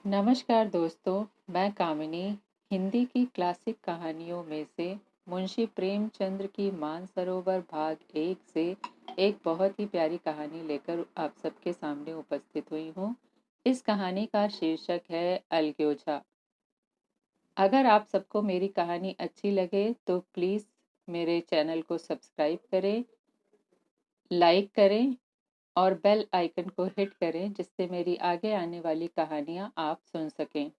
नमस्कार दोस्तों, मैं कामिनी हिंदी की क्लासिक कहानियों में से मुंशी प्रेमचंद्र की मानसरोवर भाग 1 से एक बहुत ही प्यारी कहानी लेकर आप सबके सामने उपस्थित हुई हूँ। इस कहानी का शीर्षक है अलग्योझा। अगर आप सबको मेरी कहानी अच्छी लगे तो प्लीज़ मेरे चैनल को सब्सक्राइब करें, लाइक करें और बेल आइकन को हिट करें जिससे मेरी आगे आने वाली कहानियाँ आप सुन सकें।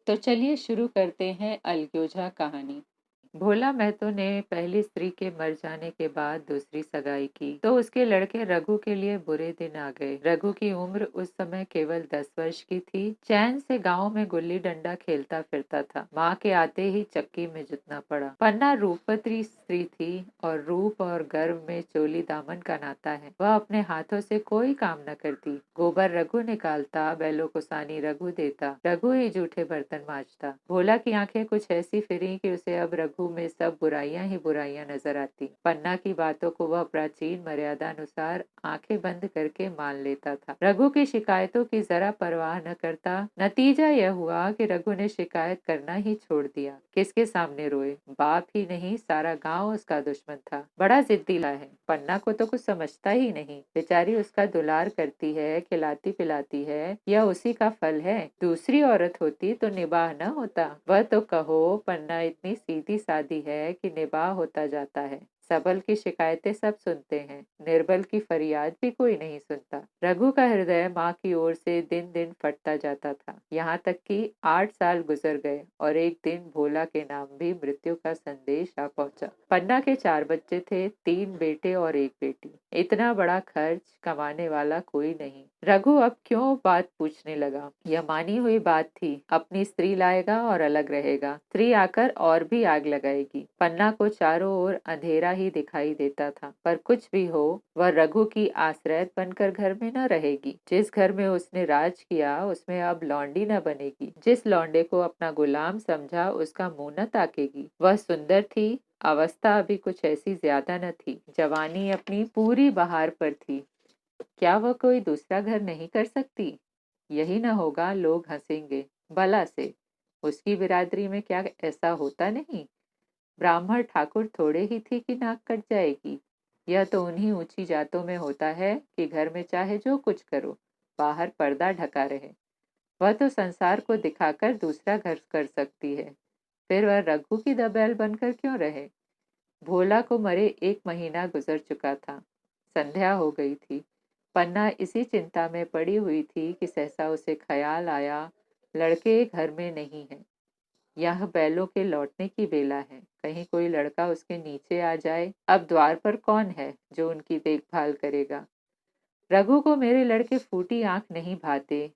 तो चलिए शुरू करते हैं अलग्योझा कहानी। भोला महतो ने पहली स्त्री के मर जाने के बाद दूसरी सगाई की तो उसके लड़के रघु के लिए बुरे दिन आ गए। रघु की उम्र उस समय केवल 10 वर्ष की थी। चैन से गांव में गुल्ली डंडा खेलता फिरता था। माँ के आते ही चक्की में जुटना पड़ा। पन्ना रूपवती स्त्री थी और रूप और गर्व में चोली दामन का नाता है। वह अपने हाथों से कोई काम न करती। गोबर रघु निकालता, बैलों को सानी रघु देता, रघु ही जूठे बर्तन मांजता। भोला की आंखें कुछ ऐसी फिरी कि उसे अब रघु में सब बुराइयां ही बुराइयां नजर आती। पन्ना की बातों को वह प्राचीन मर्यादा अनुसार आंखें बंद करके मान लेता था। रघु की शिकायतों की जरा परवाह न करता। नतीजा यह हुआ कि रघु ने शिकायत करना ही छोड़ दिया। किसके सामने रोए? बाप ही नहीं, सारा गांव उसका दुश्मन था। बड़ा जिद्दीला है। पन्ना को तो कुछ समझता ही नहीं। बेचारी उसका दुलार करती है, खिलाती पिलाती है, यह उसी का फल है। दूसरी औरत होती तो निबाह न होता। वह तो कहो पन्ना इतनी सीधी सादी है कि निबाह होता जाता है। सबल की शिकायतें सब सुनते हैं, निर्बल की फरियाद भी कोई नहीं सुनता। रघु का हृदय माँ की ओर से दिन दिन फटता जाता था। यहाँ तक कि 8 साल गुजर गए और एक दिन भोला के नाम भी मृत्यु का संदेश आ पहुंचा। पन्ना के 4 बच्चे थे, 3 बेटे और एक बेटी। इतना बड़ा खर्च कमाने वाला कोई नहीं। रघु अब क्यों बात पूछने लगा? यह मानी हुई बात थी, अपनी स्त्री लाएगा और अलग रहेगा। स्त्री आकर और भी आग लगाएगी। पन्ना को चारों ओर अंधेरा ही दिखाई देता था। पर कुछ भी हो, वह रघु की आश्रय बनकर घर में न रहेगी। जिस घर में उसने राज किया उसमें अब लौंडी न बनेगी। जिस लौंडे को अपना गुलाम समझा उसका मुंह न ताकेगी। वह सुंदर थी, अवस्था अभी कुछ ऐसी ज्यादा न थी, जवानी अपनी पूरी बहार पर थी। क्या वह कोई दूसरा घर नहीं कर सकती? यही न होगा, लोग हंसेंगे भला से। उसकी बिरादरी में क्या ऐसा होता नहीं? ब्राह्मण ठाकुर थोड़े ही थी कि नाक कट जाएगी। यह तो उन्हीं ऊंची जातों में होता है कि घर में चाहे जो कुछ करो, बाहर पर्दा ढका रहे। वह तो संसार को दिखाकर दूसरा घर कर सकती है। फिर वह रघु की दबैल बनकर क्यों रहे? भोला को मरे 1 महीना गुजर चुका था। संध्या हो गई थी। पन्ना इसी चिंता में पड़ी हुई थी कि सहसा उसे ख्याल आया, लड़के घर में नहीं है। यह बैलों के लौटने की बेला है। कहीं कोई लड़का उसके नीचे आ जाए। अब द्वार पर कौन है जो उनकी देखभाल करेगा? रघु को मेरे लड़के फूटी आंख नहीं भाते,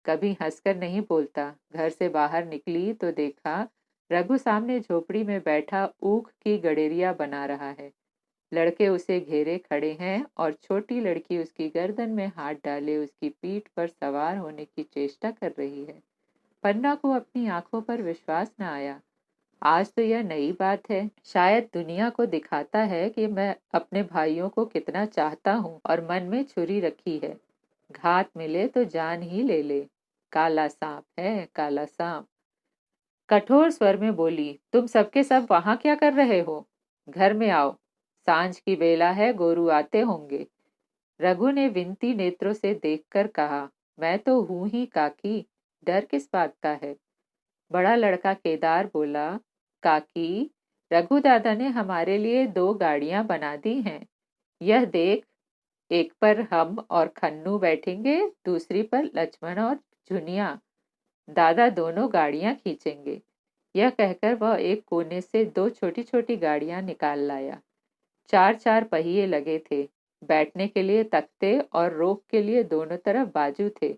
कभी हंसकर नहीं बोलता। घर से बाहर निकली तो देखा रघु सामने झोपड़ी में बैठा ऊख की गडेरिया बना रहा है। लड़के उसे घेरे खड़े हैं और छोटी लड़की उसकी गर्दन में हाथ डाले उसकी पीठ पर सवार होने की चेष्टा कर रही है। पन्ना को अपनी आंखों पर विश्वास न आया। आज तो यह नई बात है। शायद दुनिया को दिखाता है कि मैं अपने भाइयों को कितना चाहता हूँ और मन में छुरी रखी है। घात मिले तो जान ही ले ले। काला सांप है, काला सांप। कठोर स्वर में बोली, तुम सबके सब वहां क्या कर रहे हो? घर में आओ, सांझ की बेला है, गोरू आते होंगे। रघु ने विनती नेत्रों से देखकर कहा, मैं तो हूं ही काकी, डर किस बात का है? बड़ा लड़का केदार बोला, काकी, रघु दादा ने हमारे लिए 2 गाड़ियां बना दी हैं। यह देख, एक पर हम और खन्नू बैठेंगे, दूसरी पर लक्ष्मण और झुनिया। दादा दोनों गाड़ियां खींचेंगे। यह कहकर वह एक कोने से 2 छोटी छोटी गाड़ियां निकाल लाया। 4 4 पहिए लगे थे। बैठने के लिए तख्ते और रोक के लिए दोनों तरफ बाजू थे।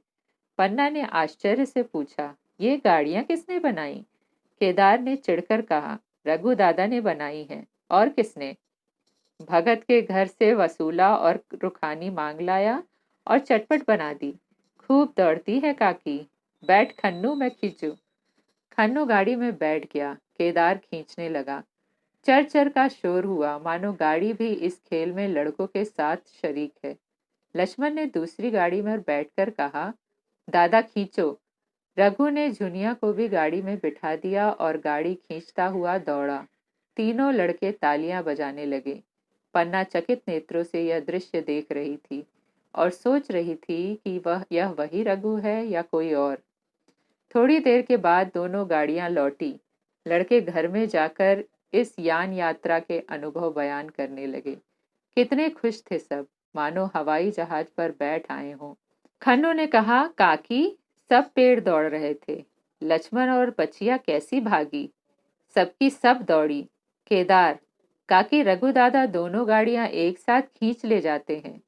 पन्ना ने आश्चर्य से पूछा, ये गाड़ियां किसने बनाई? केदार ने चिढ़कर कहा, रघु दादा ने बनाई हैं। और किसने? भगत के घर से वसूला और रुखानी मांग लाया और चटपट बना दी। खूब दौड़ती है काकी। बैठ खन्नू, मैं खींचू। खन्नू गाड़ी में बैठ गया। केदार खींचने लगा। चर चर का शोर हुआ, मानो गाड़ी भी इस खेल में लड़कों के साथ शरीक है। लक्ष्मण ने दूसरी गाड़ी में बैठकर कहा, दादा खींचो। रघु ने झुनिया को भी गाड़ी में बिठा दिया और गाड़ी खींचता हुआ दौड़ा। तीनों लड़के तालियां बजाने लगे। पन्ना चकित नेत्रों से यह दृश्य देख रही थी और सोच रही थी कि यह वही रघु है या कोई और। थोड़ी देर के बाद दोनों गाड़ियां लौटी। लड़के घर में जाकर इस यान यात्रा के अनुभव बयान करने लगे। कितने खुश थे सब, मानो हवाई जहाज पर बैठ आए हों। खन्नू ने कहा, काकी, सब पेड़ दौड़ रहे थे। लक्ष्मण और बचिया कैसी भागी, सबकी सब दौड़ी। केदार, काकी, रघु दादा दोनों गाड़ियां एक साथ खींच ले जाते हैं।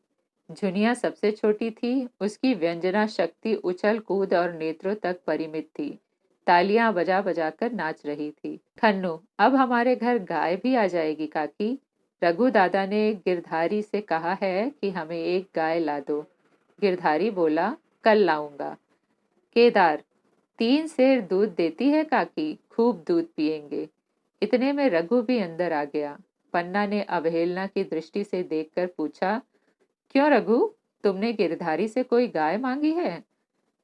झुनिया सबसे छोटी थी, उसकी व्यंजना शक्ति उछल कूद और नेत्रों तक परिमित थी। तालियां बजा बजा कर नाच रही थी। खन्नू, अब हमारे घर गाय भी आ जाएगी काकी। रघु दादा ने गिरधारी से कहा है कि हमें एक गाय ला दो। गिरधारी बोला, कल लाऊंगा। केदार, 3 सेर दूध देती है काकी, खूब दूध पिएंगे। इतने में रघु भी अंदर आ गया। पन्ना ने अवहेलना की दृष्टि से देखकर पूछा, क्यों रघु, तुमने गिरधारी से कोई गाय मांगी है?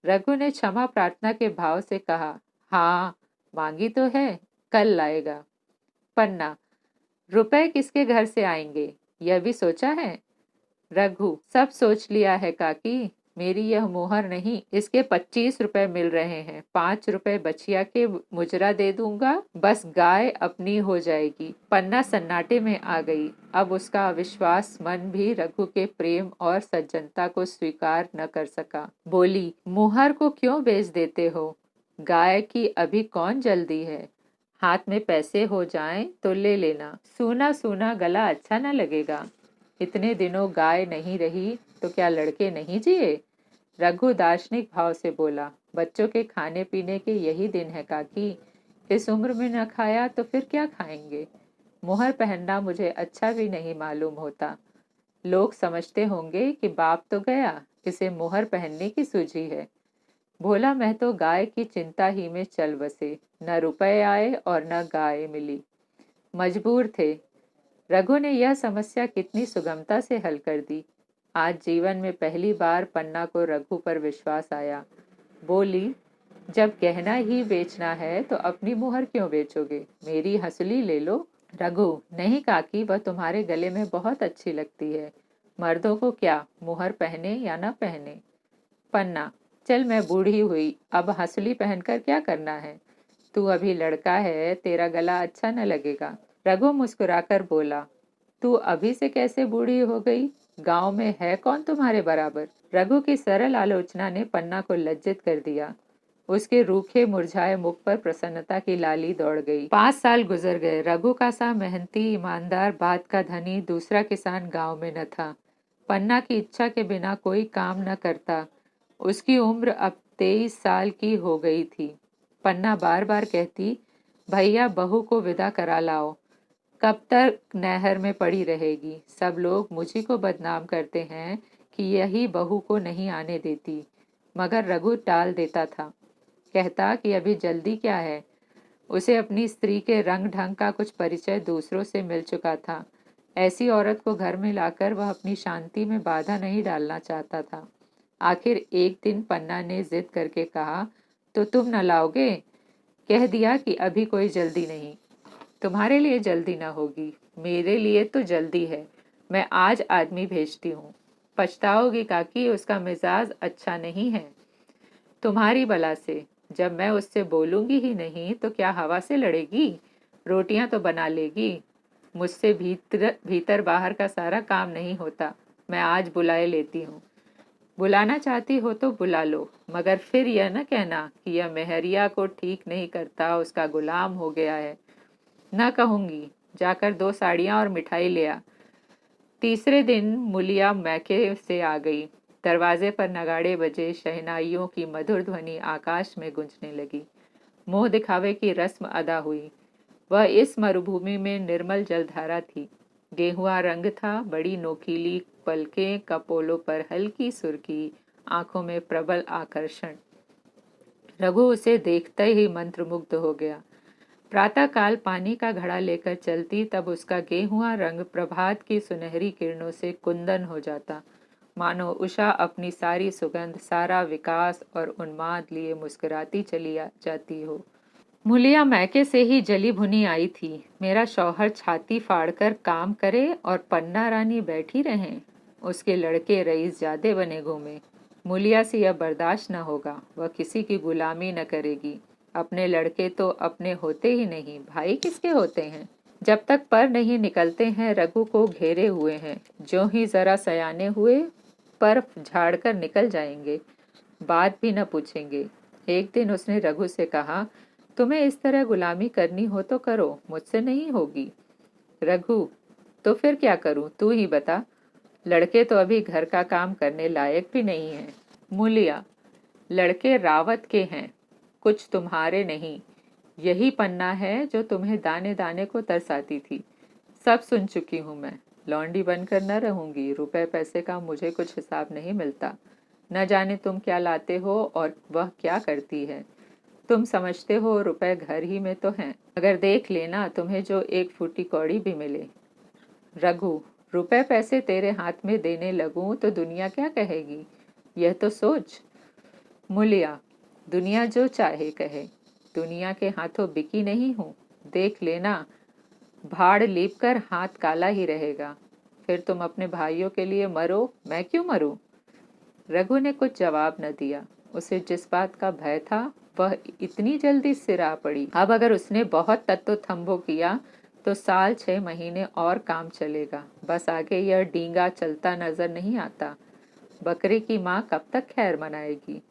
रघु ने क्षमा प्रार्थना के भाव से कहा, हाँ, मांगी तो है, कल लाएगा। पन्ना, रुपए किसके घर से आएंगे, यह भी सोचा है? रघु, सब सोच लिया है काकी। मेरी यह मोहर नहीं, इसके 25 रुपए मिल रहे हैं। 5 रुपए बचिया के मुजरा दे दूंगा, बस गाय अपनी हो जाएगी। पन्ना सन्नाटे में आ गई। अब उसका अविश्वास मन भी रघु के प्रेम और सज्जनता को स्वीकार न कर सका। बोली, मोहर को क्यों बेच देते हो? गाय की अभी कौन जल्दी है? हाथ में पैसे हो जाएं तो ले लेना। सूना सूना गला अच्छा न लगेगा। इतने दिनों गाय नहीं रही तो क्या लड़के नहीं जिए? रघु दार्शनिक भाव से बोला, बच्चों के खाने पीने के यही दिन है काकी। इस उम्र में न खाया तो फिर क्या खाएंगे? मुहर पहनना मुझे अच्छा भी नहीं मालूम होता। लोग समझते होंगे कि बाप तो गया, इसे मुहर पहनने की सूझी है। भोला मैं तो गाय की चिंता ही में चल बसे। न रुपए आए और न गाय मिली। मजबूर थे। रघु ने यह समस्या कितनी सुगमता से हल कर दी। आज जीवन में पहली बार पन्ना को रघु पर विश्वास आया। बोली, जब गहना ही बेचना है तो अपनी मुहर क्यों बेचोगे? मेरी हंसुली ले लो। रघु, नहीं काकी, वह तुम्हारे गले में बहुत अच्छी लगती है। मर्दों को क्या, मुहर पहने या न पहने। पन्ना, चल मैं बूढ़ी हुई, अब हंसुली पहनकर क्या करना है? तू अभी लड़का है, तेरा गला अच्छा न लगेगा। रघु मुस्कुराकर बोला, तू अभी से कैसे बूढ़ी हो गई? गांव में है कौन तुम्हारे बराबर? रघु की सरल आलोचना ने पन्ना को लज्जित कर दिया। उसके रूखे मुरझाए मुख पर प्रसन्नता की लाली दौड़ गई। 5 साल गुजर गए। रघु का सा मेहनती, ईमानदार, बात का धनी दूसरा किसान गांव में न था। पन्ना की इच्छा के बिना कोई काम न करता। उसकी उम्र अब 23 साल की हो गई थी। पन्ना बार बार कहती, भैया बहू को विदा करा लाओ। कब तक नहर में पड़ी रहेगी? सब लोग मुझी को बदनाम करते हैं कि यही बहू को नहीं आने देती। मगर रघु टाल देता था। कहता कि अभी जल्दी क्या है। उसे अपनी स्त्री के रंग ढंग का कुछ परिचय दूसरों से मिल चुका था। ऐसी औरत को घर में लाकर वह अपनी शांति में बाधा नहीं डालना चाहता था। आखिर एक दिन पन्ना ने जिद करके कहा, तो तुम न लाओगे? कह दिया कि अभी कोई जल्दी नहीं। तुम्हारे लिए जल्दी ना होगी, मेरे लिए तो जल्दी है। मैं आज आदमी भेजती हूँ। पछताओगी काकी, उसका मिजाज अच्छा नहीं है। तुम्हारी बला से। जब मैं उससे बोलूंगी ही नहीं तो क्या हवा से लड़ेगी? रोटियां तो बना लेगी। मुझसे भीतर भीतर बाहर का सारा काम नहीं होता। मैं आज बुलाए लेती हूँ। बुलाना चाहती हो तो बुला लो, मगर फिर यह न कहना कि यह मेहरिया को ठीक नहीं करता, उसका गुलाम हो गया है। न कहूंगी। जाकर 2 साड़ियां और मिठाई ले आ। तीसरे दिन मुलिया मैके से आ गई। दरवाजे पर नगाड़े बजे, शहनाइयों की मधुर ध्वनि आकाश में गूंजने लगी। मोह दिखावे की रस्म अदा हुई। वह इस मरुभूमि में निर्मल जलधारा थी। गेहुआ रंग था, बड़ी नोकीली पलकें, कपोलों पर हल्की सुर्खी, आंखों में प्रबल आकर्षण। रघु उसे देखते ही मंत्रमुग्ध हो गया। प्रातःकाल पानी का घड़ा लेकर चलती, तब उसका गेहुआ रंग प्रभात की सुनहरी किरणों से कुंदन हो जाता। मानो उषा अपनी सारी सुगंध, सारा विकास और उन्माद लिए मुस्कुराती चली जाती हो। मूलिया मैके से ही जली भुनी आई थी। मेरा शौहर छाती फाड़कर काम करे और पन्ना रानी बैठी रहें। उसके लड़के रईस ज्यादा बने घूमे। मूलिया से यह बर्दाश्त न होगा। वह किसी की गुलामी न करेगी। अपने लड़के तो अपने होते ही नहीं, भाई किसके होते हैं? जब तक पर नहीं निकलते हैं रघु को घेरे हुए हैं। जो ही जरा सयाने हुए पर झाड़ कर निकल जाएंगे, बात भी न पूछेंगे। एक दिन उसने रघु से कहा, तुम्हें इस तरह गुलामी करनी हो तो करो, मुझसे नहीं होगी। रघु, तो फिर क्या करूं, तू ही बता। लड़के तो अभी घर का काम करने लायक भी नहीं है। मूलिया, लड़के रावत के हैं, कुछ तुम्हारे नहीं। यही पन्ना है जो तुम्हें दाने दाने को तरसाती थी। सब सुन चुकी हूं मैं। लौंडी बनकर न रहूंगी। रुपए पैसे का मुझे कुछ हिसाब नहीं मिलता। न जाने तुम क्या लाते हो और वह क्या करती है। तुम समझते हो रुपए घर ही में तो हैं, अगर देख लेना तुम्हें जो एक फूटी कौड़ी भी मिले। रघु, रुपए पैसे तेरे हाथ में देने लगूं तो दुनिया क्या कहेगी, यह तो सोच। मूलिया, दुनिया जो चाहे कहे, दुनिया के हाथों बिकी नहीं हूं। देख लेना, भाड़ लीप कर हाथ काला ही रहेगा। फिर तुम अपने भाइयों के लिए मरो, मैं क्यों मरूं? रघु ने कुछ जवाब न दिया। उसे जिस बात का भय था वह इतनी जल्दी सिरा पड़ी। अब अगर उसने बहुत तत्व थम्बो किया तो साल 6 महीने और काम चलेगा। बस आगे यह डींगा चलता नजर नहीं आता। बकरे की माँ कब तक खैर मनाएगी।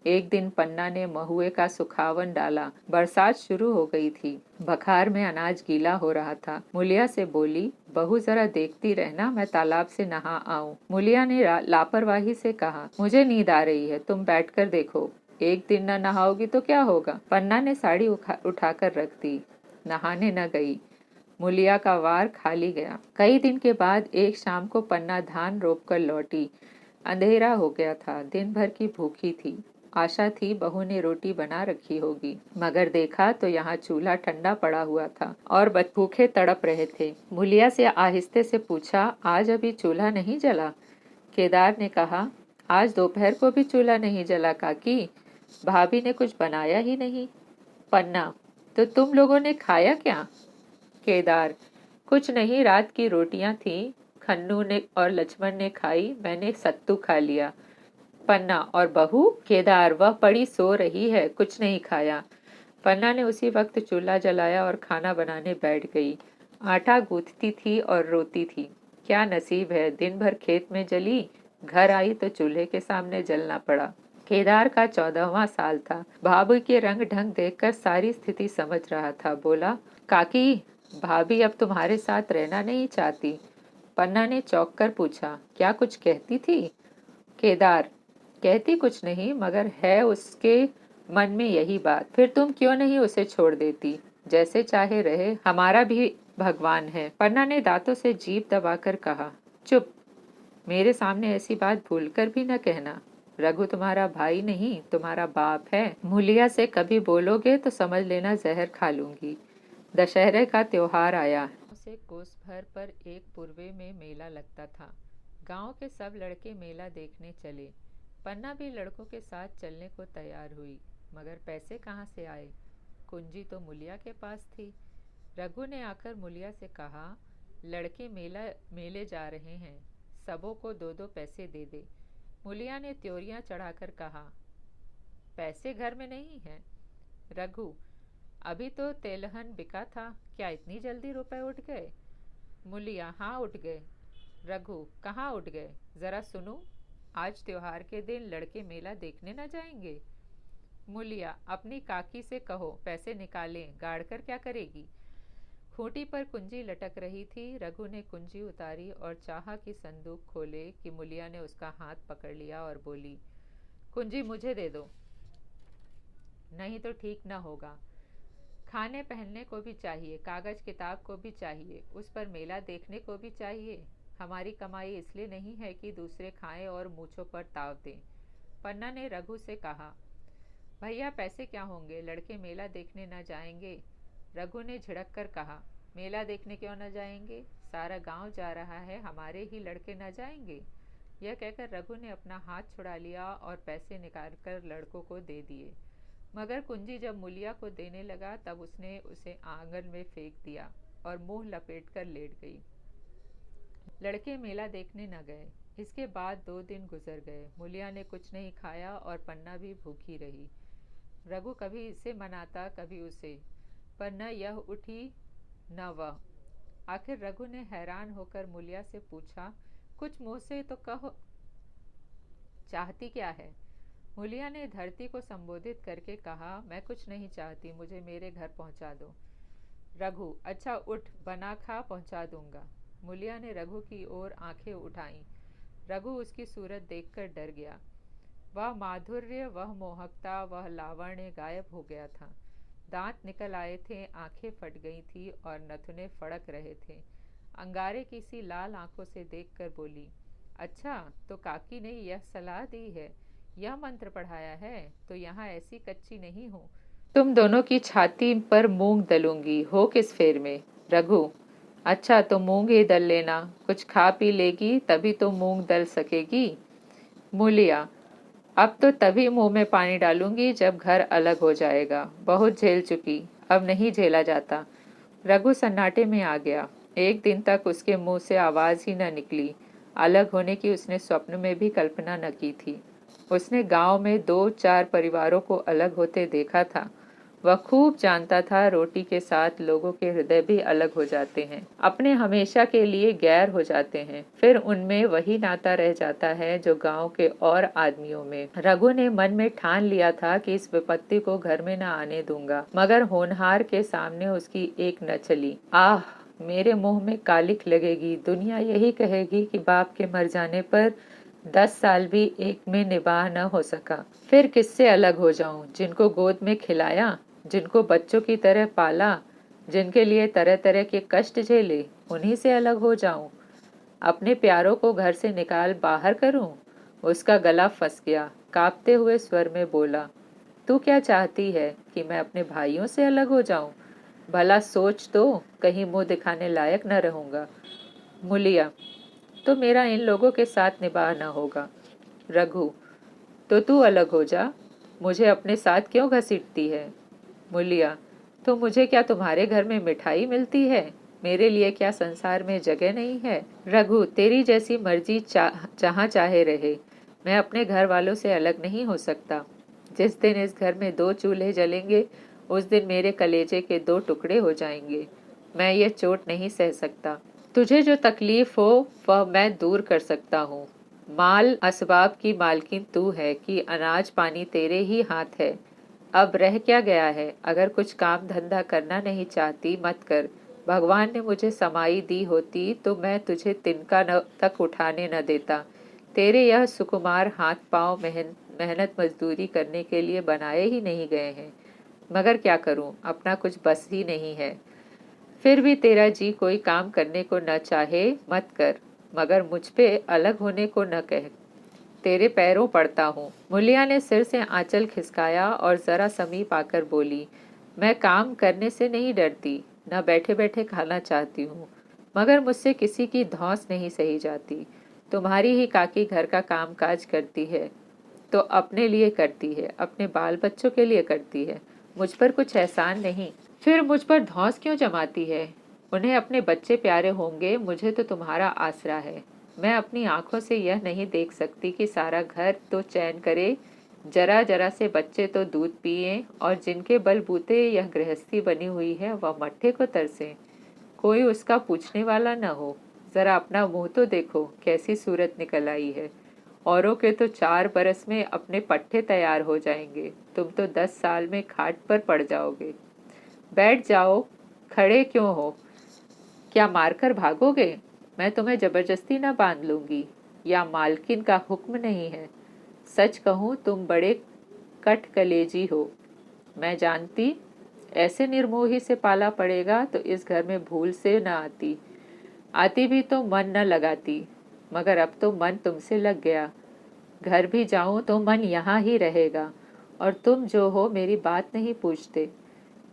एक दिन पन्ना ने महुए का सुखावन डाला। बरसात शुरू हो गई थी। बखार में अनाज गीला हो रहा था। मूलिया से बोली, बहू जरा देखती रहना, मैं तालाब से नहा आऊं। मूलिया ने लापरवाही से कहा, मुझे नींद आ रही है, तुम बैठकर देखो। एक दिन न नहाओगी तो क्या होगा। पन्ना ने साड़ी उठाकर रख दी। नहाने न गई। मूलिया का वार खाली गया। कई दिन के बाद एक शाम को पन्ना धान रोप कर लौटी। अंधेरा हो गया था। दिन भर की भूखी थी। आशा थी बहू ने रोटी बना रखी होगी, मगर देखा तो यहाँ चूल्हा ठंडा पड़ा हुआ था और भूखे तड़प रहे थे। मूलिया से आहिस्ते से पूछा, आज अभी चूल्हा नहीं जला? केदार ने कहा, आज दोपहर को भी चूल्हा नहीं जला काकी, भाभी ने कुछ बनाया ही नहीं। पन्ना, तो तुम लोगों ने खाया क्या? केदार, कुछ नहीं, रात की रोटियां थी, खन्नू ने और लक्ष्मण ने खाई, मैंने सत्तू खा लिया। पन्ना, और बहू? केदार, वह पड़ी सो रही है, कुछ नहीं खाया। पन्ना ने उसी वक्त चूल्हा जलाया और खाना बनाने बैठ गई। आटा गूंथती थी और रोती थी। क्या नसीब है, दिन भर खेत में जली, घर आई तो चूल्हे के सामने जलना पड़ा। केदार का 14वां साल था। भाभी के रंग ढंग देखकर सारी स्थिति समझ रहा था। बोला, काकी, भाभी अब तुम्हारे साथ रहना नहीं चाहती। पन्ना ने चौंक कर पूछा, क्या कुछ कहती थी? केदार, कहती कुछ नहीं, मगर है उसके मन में यही बात। फिर तुम क्यों नहीं उसे छोड़ देती? जैसे चाहे रहे, हमारा भी भगवान है। पन्ना ने दांतों से जीभ दबाकर कहा, चुप, मेरे सामने ऐसी बात भूलकर भी न कहना। रघु तुम्हारा भाई नहीं, तुम्हारा बाप है। मूलिया से कभी बोलोगे तो समझ लेना जहर खा लूंगी। दशहरे का त्योहार आया। उसे कोस भर पर एक पूर्वे में मेला लगता था। गांव के सब लड़के मेला देखने चले। पन्ना भी लड़कों के साथ चलने को तैयार हुई, मगर पैसे कहाँ से आए? कुंजी तो मूलिया के पास थी। रघु ने आकर मूलिया से कहा, लड़के मेले जा रहे हैं, सबों को 2-2 पैसे दे दे। मूलिया ने त्योरियां चढ़ाकर कहा, पैसे घर में नहीं हैं। रघु, अभी तो तेलहन बिका था, क्या इतनी जल्दी रुपए उठ गए? मूलिया, हाँ उठ गए। रघु, कहाँ उठ गए, जरा सुनूं। आज त्योहार के दिन लड़के मेला देखने न जाएंगे? मूलिया, अपनी काकी से कहो पैसे निकालें, गाड़ कर क्या करेगी? खूंटी पर कुंजी लटक रही थी। रघु ने कुंजी उतारी और चाहा कि संदूक खोले कि मूलिया ने उसका हाथ पकड़ लिया और बोली, कुंजी मुझे दे दो, नहीं तो ठीक न होगा। खाने पहनने को भी चाहिए, कागज किताब को भी चाहिए, उस पर मेला देखने को भी चाहिए। हमारी कमाई इसलिए नहीं है कि दूसरे खाएं और मूछों पर ताव दें। पन्ना ने रघु से कहा, भैया पैसे क्या होंगे, लड़के मेला देखने न जाएंगे? रघु ने झिड़क कर कहा, मेला देखने क्यों न जाएंगे, सारा गांव जा रहा है, हमारे ही लड़के न जाएंगे? यह कहकर रघु ने अपना हाथ छुड़ा लिया और पैसे निकालकर लड़कों को दे दिए। मगर कुंजी जब मूलिया को देने लगा तब उसने उसे आंगन में फेंक दिया और मुंह लपेटकर लेट गई। लड़के मेला देखने न गए। इसके बाद 2 दिन गुजर गए। मूलिया ने कुछ नहीं खाया और पन्ना भी भूखी रही। रघु कभी इसे मनाता कभी उसे, पर न यह उठी न वह। आखिर रघु ने हैरान होकर मूलिया से पूछा, कुछ मुंह से तो कहो, चाहती क्या है? मूलिया ने धरती को संबोधित करके कहा, मैं कुछ नहीं चाहती, मुझे मेरे घर पहुंचा दो। रघु, अच्छा उठ, बना खा, पहुंचा दूंगा। मूलिया ने रघु की ओर आंखें उठाईं। रघु उसकी सूरत देखकर डर गया। वह माधुर्य, वह मोहकता, वह लावण्य गायब हो गया था। दांत निकल आए थे, आंखें फट गई थी और नथुने फड़क रहे थे। अंगारे की सी लाल आंखों से देखकर बोली, अच्छा तो काकी ने यह सलाह दी है, यह मंत्र पढ़ाया है, तो यहाँ ऐसी कच्ची नहीं हूँ। तुम दोनों की छाती पर मूंग दलूंगी, हो किस फेर में? रघु, अच्छा तो मूंग ही दल लेना, कुछ खा पी लेगी तभी तो मूंग दल सकेगी। मूलिया, अब तो तभी मुंह में पानी डालूंगी जब घर अलग हो जाएगा। बहुत झेल चुकी, अब नहीं झेला जाता। रघु सन्नाटे में आ गया। एक दिन तक उसके मुंह से आवाज ही न निकली। अलग होने की उसने स्वप्न में भी कल्पना न की थी। उसने गांव में 2-4 परिवारों को अलग होते देखा था। वह खूब जानता था रोटी के साथ लोगों के हृदय भी अलग हो जाते हैं, अपने हमेशा के लिए गैर हो जाते हैं, फिर उनमें वही नाता रह जाता है जो गांव के और आदमियों में। रघु ने मन में ठान लिया था कि इस विपत्ति को घर में न आने दूंगा, मगर होनहार के सामने उसकी एक न चली। आह, मेरे मुंह में कालिख लगेगी। दुनिया यही कहेगी कि बाप के मर जाने पर 10 साल भी एक में निबाह न हो सका। फिर किससे अलग हो जाऊं? जिनको गोद में खिलाया, जिनको बच्चों की तरह पाला, जिनके लिए तरह तरह के कष्ट झेले, उन्हीं से अलग हो जाऊं? अपने प्यारों को घर से निकाल बाहर करूं? उसका गला फंस गया। कांपते हुए स्वर में बोला, तू क्या चाहती है कि मैं अपने भाइयों से अलग हो जाऊं? भला सोच तो, कहीं मुंह दिखाने लायक न रहूंगा। मूलिया, तो मेरा इन लोगों के साथ निभाह न होगा। रघु, तो तू अलग हो जा, मुझे अपने साथ क्यों घसीटती है? मूलिया, तो मुझे क्या तुम्हारे घर में मिठाई मिलती है? मेरे लिए क्या संसार में जगह नहीं है? रघु, तेरी जैसी मर्जी जहाँ चाहे रहे, मैं अपने घर वालों से अलग नहीं हो सकता। जिस दिन इस घर में 2 चूल्हे जलेंगे, उस दिन मेरे कलेजे के 2 टुकड़े हो जाएंगे। मैं ये चोट नहीं सह सकता। तुझे जो तकलीफ हो वह मैं दूर कर सकता हूँ। माल असबाब की मालकिन तू है कि अनाज पानी तेरे ही हाथ है। अब रह क्या गया है? अगर कुछ काम धंधा करना नहीं चाहती मत कर। भगवान ने मुझे समाई दी होती तो मैं तुझे तिनका तक उठाने न देता। तेरे यह सुकुमार हाथ पांव मेहनत मजदूरी करने के लिए बनाए ही नहीं गए हैं। मगर क्या करूं, अपना कुछ बस ही नहीं है। फिर भी तेरा जी कोई काम करने को न चाहे मत कर, मगर मुझ पे अलग होने को न कह। तेरे पैरों पड़ता हूँ। मूलिया ने सिर से आंचल खिसकाया और जरा समीप आकर बोली, मैं काम करने से नहीं डरती, न बैठे बैठे खाना चाहती हूँ, मगर मुझसे किसी की धौंस नहीं सही जाती। तुम्हारी ही काकी घर का काम काज करती है तो अपने लिए करती है, अपने बाल बच्चों के लिए करती है, मुझ पर कुछ एहसान नहीं। फिर मुझ पर धौंस क्यों जमाती है? उन्हें अपने बच्चे प्यारे होंगे, मुझे तो तुम्हारा आसरा है। मैं अपनी आंखों से यह नहीं देख सकती कि सारा घर तो चैन करे, जरा जरा से बच्चे तो दूध पिए और जिनके बलबूते यह गृहस्थी बनी हुई है वह मट्ठे को तरसे। कोई उसका पूछने वाला न हो। जरा अपना मुंह तो देखो, कैसी सूरत निकल आई है। औरों के तो 4 बरस में अपने पट्टे तैयार हो जाएंगे, तुम तो 10 साल में खाट पर पड़ जाओगे। बैठ जाओ, खड़े क्यों हो? क्या मारकर भागोगे? मैं तुम्हें जबरदस्ती न बांध लूंगी, या मालकिन का हुक्म नहीं है। सच कहूँ तुम बड़े कट कलेजी हो। मैं जानती, ऐसे निर्मोही से पाला पड़ेगा तो इस घर में भूल से न आती। आती भी तो मन न लगाती, मगर अब तो मन तुमसे लग गया। घर भी जाऊं तो मन यहाँ ही रहेगा, और तुम जो हो मेरी बात नहीं पूछते।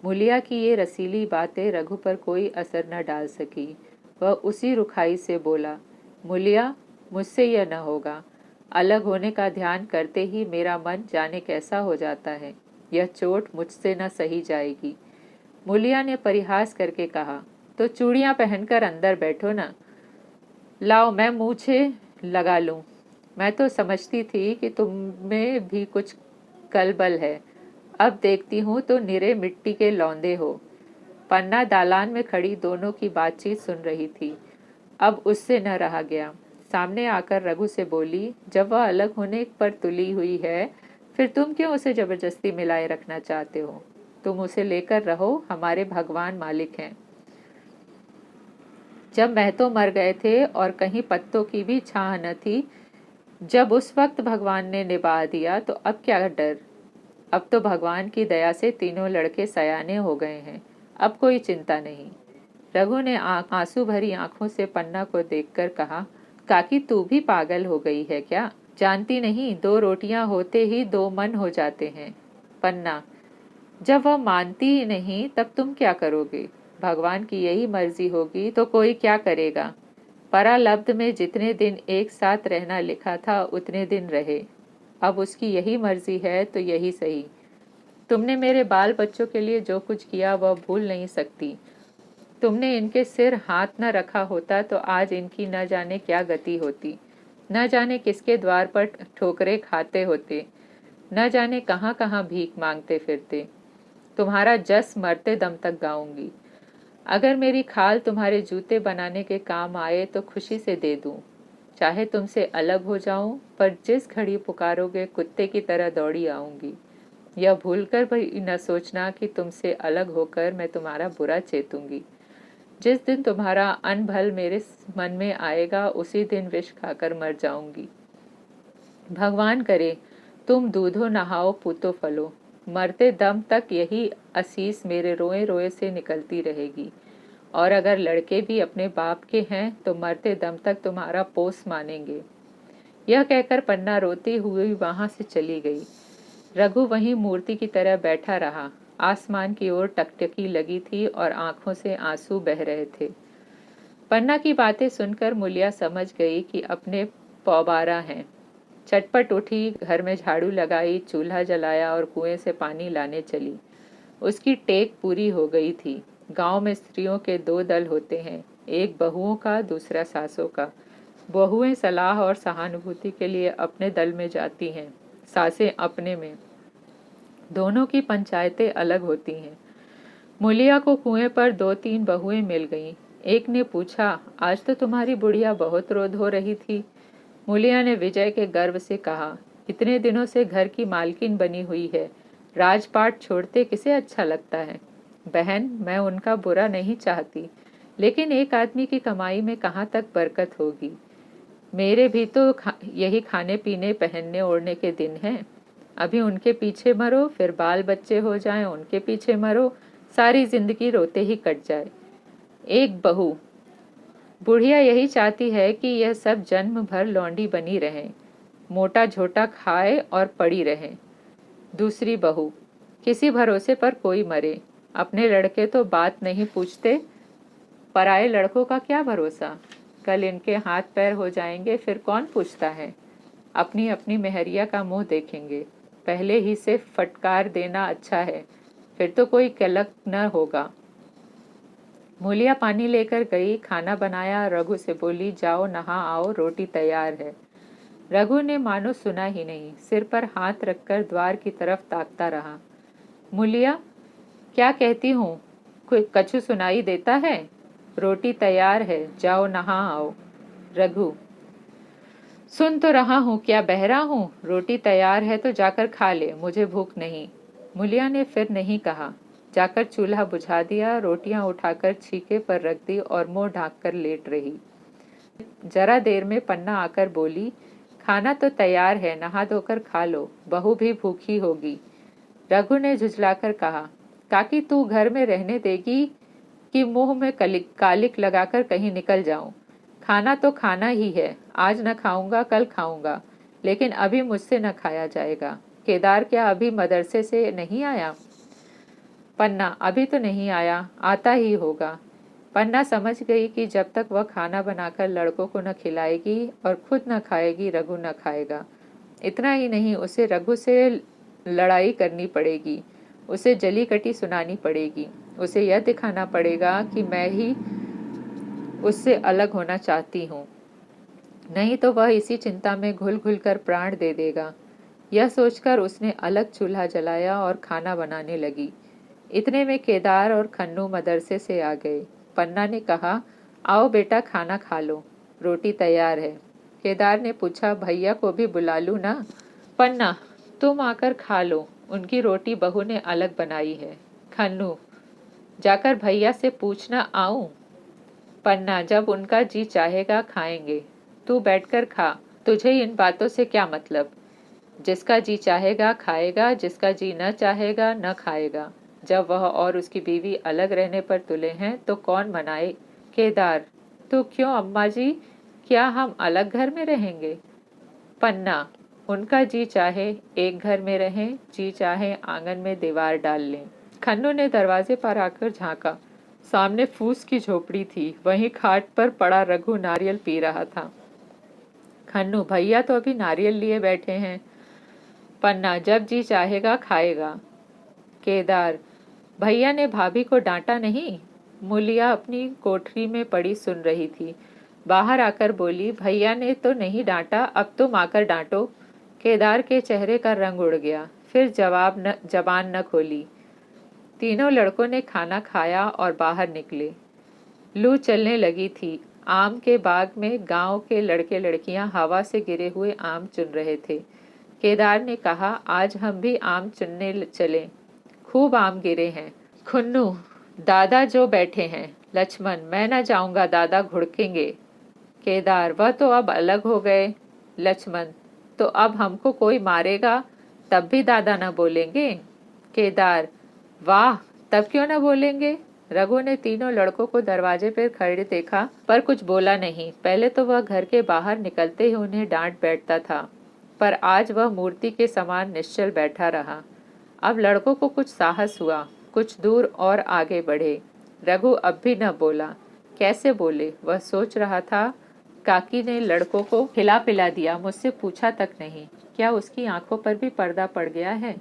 मूलिया की ये रसीली बातें रघु पर कोई असर न डाल सकी। वह उसी रुखाई से बोला, मूलिया, मुझसे यह न होगा। अलग होने का ध्यान करते ही मेरा मन जाने कैसा हो जाता है। यह चोट मुझसे न सही जाएगी। मूलिया ने परिहास करके कहा, तो चूड़ियां पहनकर अंदर बैठो ना। लाओ मैं मूछे लगा लूं। मैं तो समझती थी कि तुम में भी कुछ कलबल है। अब देखती हूँ तो निरे मिट्टी के लौंदे हो। पन्ना दालान में खड़ी दोनों की बातचीत सुन रही थी। अब उससे न रहा गया। सामने आकर रघु से बोली, जब वह अलग होने पर तुली हुई है, फिर तुम क्यों उसे जबरदस्ती मिलाए रखना चाहते हो? तुम उसे लेकर रहो, हमारे भगवान मालिक हैं। जब महतो मर गए थे और कहीं पत्तों की भी छाह न थी, जब उस वक्त भगवान ने निभा दिया तो अब क्या डर। अब तो भगवान की दया से तीनों लड़के सयाने हो गए हैं। अब कोई चिंता नहीं। रघु ने आंसू भरी आंखों से पन्ना को देखकर कहा, काकी तू भी पागल हो गई है क्या? जानती नहीं, दो रोटियां होते ही दो मन हो जाते हैं। पन्ना, जब वह मानती ही नहीं तब तुम क्या करोगे? भगवान की यही मर्जी होगी तो कोई क्या करेगा। परालब्ध में जितने दिन एक साथ रहना लिखा था उतने दिन रहे। अब उसकी यही मर्जी है तो यही सही। तुमने मेरे बाल बच्चों के लिए जो कुछ किया वह भूल नहीं सकती। तुमने इनके सिर हाथ न रखा होता तो आज इनकी न जाने क्या गति होती। न जाने किसके द्वार पर ठोकरे खाते होते। न जाने कहाँ कहाँ भीख मांगते फिरते। तुम्हारा जस मरते दम तक गाऊंगी। अगर मेरी खाल तुम्हारे जूते बनाने के काम आए तो खुशी से दे दूं। चाहे तुमसे अलग हो जाऊं, पर जिस घड़ी पुकारोगे कुत्ते की तरह दौड़ी आऊंगी। यह भूलकर भी न सोचना कि तुमसे अलग होकर मैं तुम्हारा बुरा चेतूंगी। जिस दिन तुम्हारा अनभल मेरे मन में आएगा उसी दिन विष खाकर मर जाऊंगी। भगवान करे तुम दूधो नहाओ पूतो फलो। मरते दम तक यही असीस मेरे रोए रोए से निकलती रहेगी। और अगर लड़के भी अपने बाप के हैं तो मरते दम तक तुम्हारा पोस मानेंगे। यह कहकर पन्ना रोती हुई वहां से चली गई। रघु वहीं मूर्ति की तरह बैठा रहा। आसमान की ओर टकटकी लगी थी और आंखों से आंसू बह रहे थे। पन्ना की बातें सुनकर मूलिया समझ गई कि अपने पौबारा हैं। चटपट उठी, घर में झाड़ू लगाई, चूल्हा जलाया और कुएं से पानी लाने चली। उसकी टेक पूरी हो गई थी। गांव में स्त्रियों के दो दल होते हैं, एक बहुओं का, दूसरा सासों का। बहुएं सलाह और सहानुभूति के लिए अपने दल में जाती हैं, सासें अपने में। दोनों की पंचायतें अलग होती हैं। मूलिया को कुएं पर दो तीन बहुएं मिल गईं। एक ने पूछा, आज तो तुम्हारी बुढ़िया बहुत रोध हो रही थी। मूलिया ने विजय के गर्व से कहा, इतने दिनों से घर की मालकिन बनी हुई है, राजपाट छोड़ते किसे अच्छा लगता है। बहन, मैं उनका बुरा नहीं चाहती, लेकिन एक आदमी की कमाई में कहाँ तक बरकत होगी। मेरे भी तो यही खाने पीने पहनने ओढ़ने के दिन हैं। अभी उनके पीछे मरो, फिर बाल बच्चे हो जाएं, उनके पीछे मरो, सारी जिंदगी रोते ही कट जाए। एक बहू, बुढ़िया यही चाहती है कि यह सब जन्म भर लौंडी बनी रहे, मोटा झोटा खाए और पड़ी रहे। दूसरी बहू, किसी भरोसे पर कोई मरे। अपने लड़के तो बात नहीं पूछते, पराए लड़कों का क्या भरोसा। कल इनके हाथ पैर हो जाएंगे, फिर कौन पूछता है। अपनी अपनी मेहरिया का मुंह देखेंगे। पहले ही से फटकार देना अच्छा है, फिर तो कोई कलक न होगा। मूलिया पानी लेकर गई, खाना बनाया। रघु से बोली, जाओ नहा आओ, रोटी तैयार है। रघु ने मानो सुना ही नहीं, सिर पर हाथ रखकर द्वार की तरफ ताकता रहा। मूलिया, क्या कहती हूँ, कोई कछु सुनाई देता है? रोटी तैयार है, जाओ नहा आओ। रघु, सुन तो रहा हूँ, क्या बहरा हूँ? रोटी तैयार है तो जाकर खा ले, मुझे भूख नहीं। मूलिया ने फिर नहीं कहा। जाकर चूल्हा बुझा दिया, रोटियां उठाकर छीके पर रख दी और मुंह ढांक कर लेट रही। जरा देर में पन्ना आकर बोली, खाना तो तैयार है, नहा धोकर खा लो, बहू भी भूखी होगी। रघु ने झुझलाकर कहा, काकी तू घर में रहने देगी कि मुंह में कालिक लगाकर कहीं निकल जाऊं? खाना तो खाना ही है, आज न खाऊंगा कल खाऊंगा, लेकिन अभी मुझसे न खाया जाएगा। केदार क्या अभी मदरसे से नहीं आया? पन्ना, अभी तो नहीं आया, आता ही होगा। पन्ना समझ गई कि जब तक वह खाना बनाकर लड़कों को न खिलाएगी और खुद न खाएगी, रघु न खाएगा। इतना ही नहीं, उसे रघु से लड़ाई करनी पड़ेगी, उसे जली कटी सुनानी पड़ेगी, उसे यह दिखाना पड़ेगा कि मैं ही उससे अलग होना चाहती हूँ। नहीं तो वह इसी चिंता में घुल घुल कर प्राण दे देगा। यह सोचकर उसने अलग चूल्हा जलाया और खाना बनाने लगी। इतने में केदार और खन्नू मदरसे से आ गए। पन्ना ने कहा, आओ बेटा, खाना खा लो, रोटी तैयार है। केदार ने पूछा, भैया को भी बुला लूं ना? पन्ना, तुम आकर खा लो, उनकी रोटी बहू ने अलग बनाई है। खन्नू, जाकर भैया से पूछना आऊं? पन्ना, जब उनका जी चाहेगा खाएंगे, तू बैठकर खा, तुझे इन बातों से क्या मतलब? जिसका जी चाहेगा खाएगा, जिसका जी न चाहेगा न खाएगा। जब वह और उसकी बीवी अलग रहने पर तुले हैं तो कौन मनाए? केदार, तो क्यों अम्मा जी, क्या हम अलग घर में रहेंगे? पन्ना, उनका जी चाहे एक घर में रहें, जी चाहे आंगन में दीवार डाल लें। खन्नू ने दरवाजे पर आकर झांका। सामने फूस की झोपड़ी थी, वहीं खाट पर पड़ा रघु नारियल पी रहा था। खन्नू, भैया तो अभी नारियल लिए बैठे हैं। पन्ना, जब जी चाहेगा खाएगा। केदार, भैया ने भाभी को डांटा नहीं? मूलिया अपनी कोठरी में पड़ी सुन रही थी। बाहर आकर बोली, भैया ने तो नहीं डांटा, अब तुम आकर डांटो। केदार के चेहरे का रंग उड़ गया, फिर जबान न खोली। तीनों लड़कों ने खाना खाया और बाहर निकले। लू चलने लगी थी। आम के बाग में गांव के लड़के लड़कियां हवा से गिरे हुए आम चुन रहे थे। केदार ने कहा, आज हम भी आम चुनने चले, खूब आम गिरे हैं। खुन्नू, दादा जो बैठे हैं। लक्ष्मण, मैं न जाऊंगा, दादा घुड़केंगे। केदार, वह तो अब अलग हो गए। लक्ष्मण, तो अब हमको कोई मारेगा तब भी दादा न बोलेंगे? केदार, वाह, तब क्यों न बोलेंगे? रघु ने तीनों लड़कों को दरवाजे पर खड़े देखा पर कुछ बोला नहीं। पहले तो वह घर के बाहर निकलते ही उन्हें डांट बैठता था, पर आज वह मूर्ति के समान निश्चल बैठा रहा। अब लड़कों को कुछ साहस हुआ, कुछ दूर और आगे बढ़े। रघु अब भी न बोला। कैसे बोले, वह सोच रहा था। काकी ने लड़कों को खिला पिला दिया, मुझसे पूछा तक नहीं। क्या उसकी आंखों पर भी पर्दा पड़ गया है?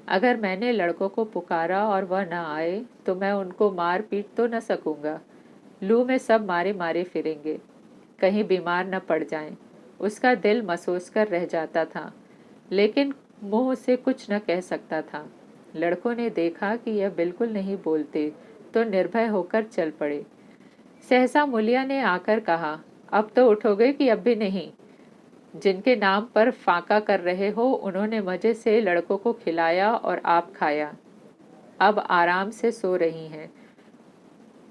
अगर मैंने लड़कों को पुकारा और वह न आए तो मैं उनको मार पीट तो न सकूंगा। लू में सब मारे मारे फिरेंगे, कहीं बीमार न पड़ जाएं। उसका दिल महसूस कर रह जाता था, लेकिन मुंह से कुछ न कह सकता था। लड़कों ने देखा कि यह बिल्कुल नहीं बोलते तो निर्भय होकर चल पड़े। सहसा मूलिया ने आकर कहा, अब तो उठोगे कि अब भी नहीं? जिनके नाम पर फाका कर रहे हो उन्होंने मजे से लड़कों को खिलाया और आप खाया, अब आराम से सो रही हैं।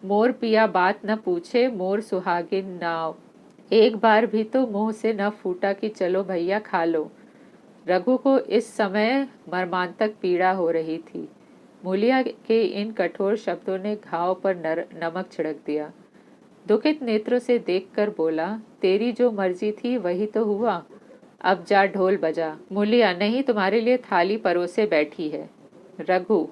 मोर पिया बात न पूछे, मोर सुहागिन नाव। एक बार भी तो मुंह से न फूटा कि चलो भैया खा लो। रघु को इस समय मर्मांतक पीड़ा हो रही थी। मूलिया के इन कठोर शब्दों ने घाव पर नमक छिड़क दिया। दुखित नेत्रों से देखकर बोला, तेरी जो मर्जी थी वही तो हुआ, अब जा ढोल बजा। मूलिया, नहीं, तुम्हारे लिए थाली परोसे बैठी है। रघु,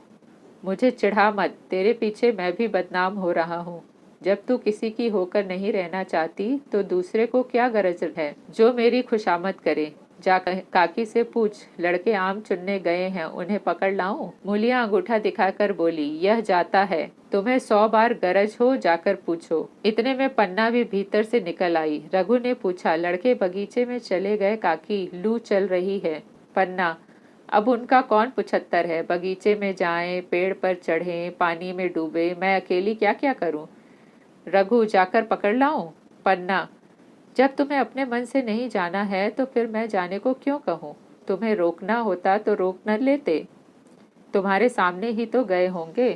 मुझे चिढ़ा मत, तेरे पीछे मैं भी बदनाम हो रहा हूँ। जब तू किसी की होकर नहीं रहना चाहती तो दूसरे को क्या गरज है जो मेरी खुशामद करे? जा काकी से पूछ, लड़के आम चुनने गए हैं, उन्हें पकड़ लाऊं? मूलिया अंगूठा दिखाकर बोली, यह जाता है, तुम्हें 100 बार गरज हो जाकर पूछो। इतने में पन्ना भी भीतर से निकल आई। रघु ने पूछा, लड़के बगीचे में चले गए काकी, लू चल रही है। पन्ना, अब उनका कौन 75 है? बगीचे में जाएं, पेड़ पर चढ़ें, पानी में डूबे, मैं अकेली क्या क्या करूं? रघु, जाकर पकड़ लाऊं? पन्ना, जब तुम्हें अपने मन से नहीं जाना है तो फिर मैं जाने को क्यों कहूँ? तुम्हें रोकना होता तो रोक न लेते, तुम्हारे सामने ही तो गए होंगे।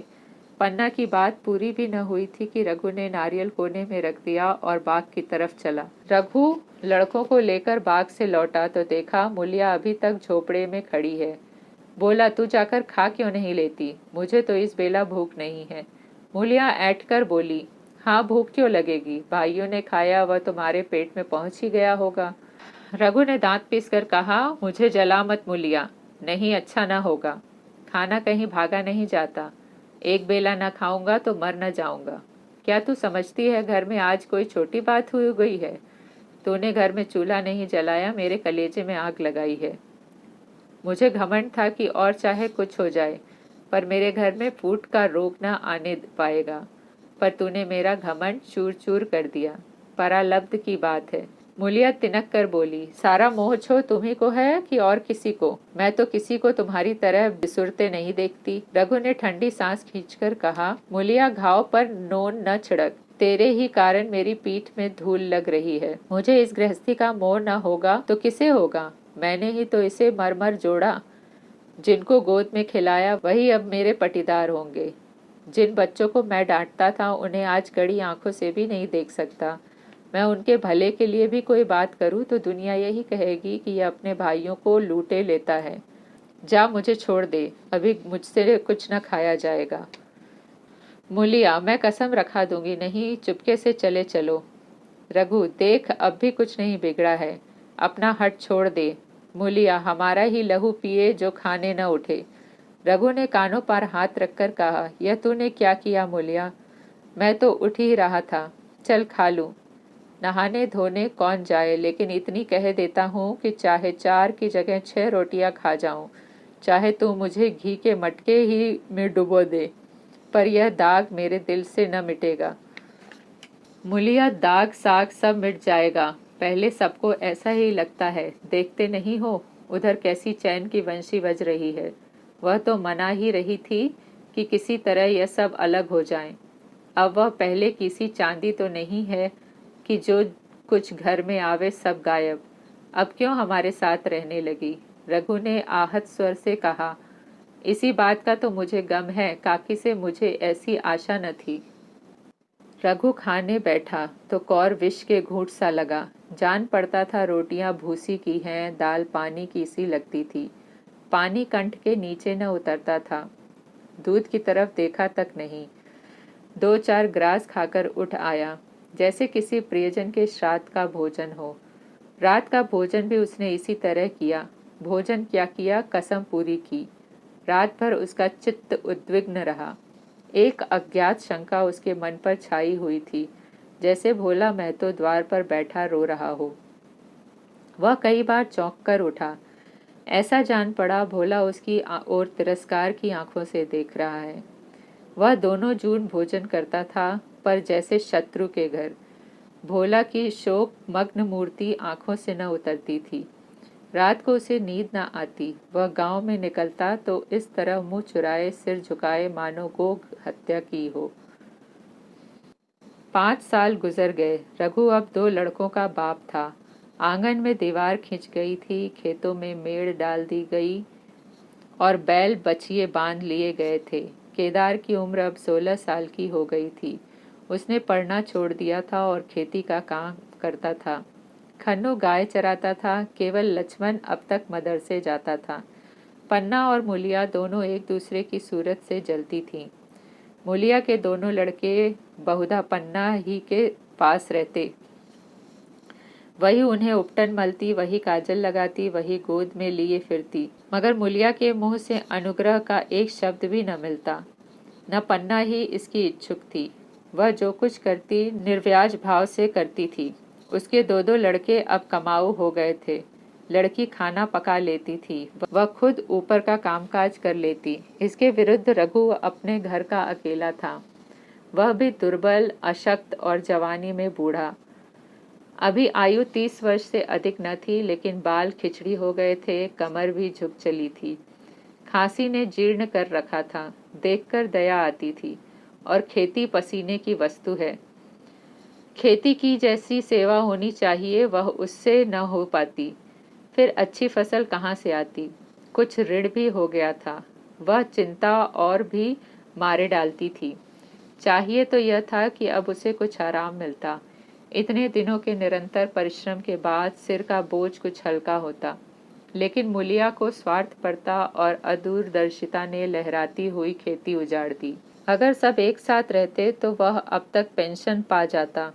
पन्ना की बात पूरी भी न हुई थी कि रघु ने नारियल कोने में रख दिया और बाग की तरफ चला। रघु लड़कों को लेकर बाग से लौटा तो देखा मूलिया अभी तक झोपड़े में खड़ी है। बोला, तू जाकर खा क्यों नहीं लेती? मुझे तो इस बेला भूख नहीं है। मूलिया ऐंठ कर बोली, हाँ, भूख क्यों लगेगी, भाइयों ने खाया, वह तुम्हारे पेट में पहुंच ही गया होगा। रघु ने दांत पीसकर कहा, मुझे जला मत मूलिया, नहीं, अच्छा न होगा। खाना कहीं भागा नहीं जाता, एक बेला न खाऊंगा तो मर न जाऊंगा। क्या तू समझती है घर में आज कोई छोटी बात हुई गई है? तूने घर में चूल्हा नहीं जलाया, मेरे कलेजे में आग लगाई है। मुझे घमंड था कि और चाहे कुछ हो जाए पर मेरे घर में फूट का रोग ना आने पाएगा, पर तूने मेरा घमंड चूर चूर कर दिया। परालब्ध की बात है। मूलिया तिनक कर बोली, सारा मोह छो तुम्ही को है कि और किसी को? मैं तो किसी को तुम्हारी तरह बिसुरते नहीं देखती। रघु ने ठंडी सांस खींचकर कहा, मूलिया घाव पर नोन न छिड़क, तेरे ही कारण मेरी पीठ में धूल लग रही है। मुझे इस गृहस्थी का मोह न होगा तो किसे होगा? मैंने ही तो इसे मर जोड़ा। जिनको गोद में खिलाया वही अब मेरे पटीदार होंगे। जिन बच्चों को मैं डांटता था उन्हें आज कड़ी आंखों से भी नहीं देख सकता। मैं उनके भले के लिए भी कोई बात करूं तो दुनिया यही कहेगी कि यह अपने भाइयों को लूटे लेता है। जा मुझे छोड़ दे, अभी मुझसे कुछ न खाया जाएगा। मूलिया, मैं कसम रखा दूंगी, नहीं चुपके से चले चलो। रघु, देख अब भी कुछ नहीं बिगड़ा है, अपना हट छोड़ दे। मूलिया, हमारा ही लहू पिए जो खाने न उठे। रघु ने कानों पर हाथ रखकर कहा, यह तूने क्या किया मूलिया? मैं तो उठ ही रहा था, चल खा लूं। नहाने धोने कौन जाए, लेकिन इतनी कह देता हूँ कि चाहे 4 की जगह 6 रोटियां खा जाऊं, चाहे तू मुझे घी के मटके ही में डुबो दे, पर यह दाग मेरे दिल से न मिटेगा। मूलिया, दाग साग सब मिट जाएगा, पहले सबको ऐसा ही लगता है। देखते नहीं हो उधर कैसी चैन की बंशी बज रही है। वह तो मना ही रही थी कि किसी तरह यह सब अलग हो जाएं। अब वह पहले किसी चांदी तो नहीं है कि जो कुछ घर में आवे सब गायब। अब क्यों हमारे साथ रहने लगी? रघु ने आहत स्वर से कहा, इसी बात का तो मुझे गम है, काकी से मुझे ऐसी आशा न थी। रघु खाने बैठा तो कौर विष के घूंट सा लगा। जान पड़ता था रोटियां भूसी की हैं, दाल पानी की सी लगती थी। पानी कंठ के नीचे न उतरता था। दूध की तरफ देखा तक नहीं। 2-4 ग्रास खाकर उठ आया, जैसे किसी प्रियजन के श्राद्ध का भोजन हो। रात का भोजन भी उसने इसी तरह किया। भोजन क्या किया, कसम पूरी की। रात भर उसका चित्त उद्विग्न रहा। एक अज्ञात शंका उसके मन पर छाई हुई थी, जैसे भोला महतो द्वार पर बैठा रो रहा हो। वह कई बार चौंक कर उठा। ऐसा जान पड़ा भोला उसकी ओर तिरस्कार की आंखों से देख रहा है। वह दोनों जून भोजन करता था, पर जैसे शत्रु के घर। भोला की शोक मग्न मूर्ति आंखों से न उतरती थी। रात को उसे नींद न आती। वह गांव में निकलता तो इस तरह मुंह चुराए सिर झुकाए मानो गो हत्या की हो। 5 साल गुजर गए। रघु अब 2 लड़कों का बाप था। आंगन में दीवार खिंच गई थी, खेतों में मेड़ डाल दी गई और बैल बछिए बांध लिए गए थे। केदार की उम्र अब 16 साल की हो गई थी। उसने पढ़ना छोड़ दिया था और खेती का काम करता था। खन्नू गाय चराता था। केवल लक्ष्मण अब तक मदरसे जाता था। पन्ना और मूलिया दोनों एक दूसरे की सूरत से जलती थीं। मूलिया के दोनों लड़के बहुधा पन्ना ही के पास रहते। वही उन्हें उपटन मलती, वही काजल लगाती, वही गोद में लिए फिरती, मगर मूलिया के मुंह से अनुग्रह का एक शब्द भी न मिलता। न पन्ना ही इसकी इच्छुक थी। वह जो कुछ करती निर्व्याज भाव से करती थी। उसके 2-2 लड़के अब कमाऊ हो गए थे। लड़की खाना पका लेती थी, वह खुद ऊपर का कामकाज कर लेती। इसके विरुद्ध रघु अपने घर का अकेला था। वह भी दुर्बल, अशक्त और जवानी में बूढ़ा। अभी आयु 30 वर्ष से अधिक न थी, लेकिन बाल खिचड़ी हो गए थे, कमर भी झुक चली थी। खांसी ने जीर्ण कर रखा था। देखकर दया आती थी। और खेती पसीने की वस्तु है। खेती की जैसी सेवा होनी चाहिए वह उससे न हो पाती। फिर अच्छी फसल कहाँ से आती? कुछ ऋण भी हो गया था। वह चिंता और भी मारे डालती थी। चाहिए तो यह था कि अब उसे कुछ आराम मिलता। इतने दिनों के निरंतर परिश्रम के बाद सिर का बोझ कुछ हल्का होता। लेकिन मूलिया को स्वार्थ पड़ता और अदूरदर्शिता ने लहराती हुई खेती उजाड़ दी। अगर सब एक साथ रहते तो वह अब तक पेंशन पा जाता।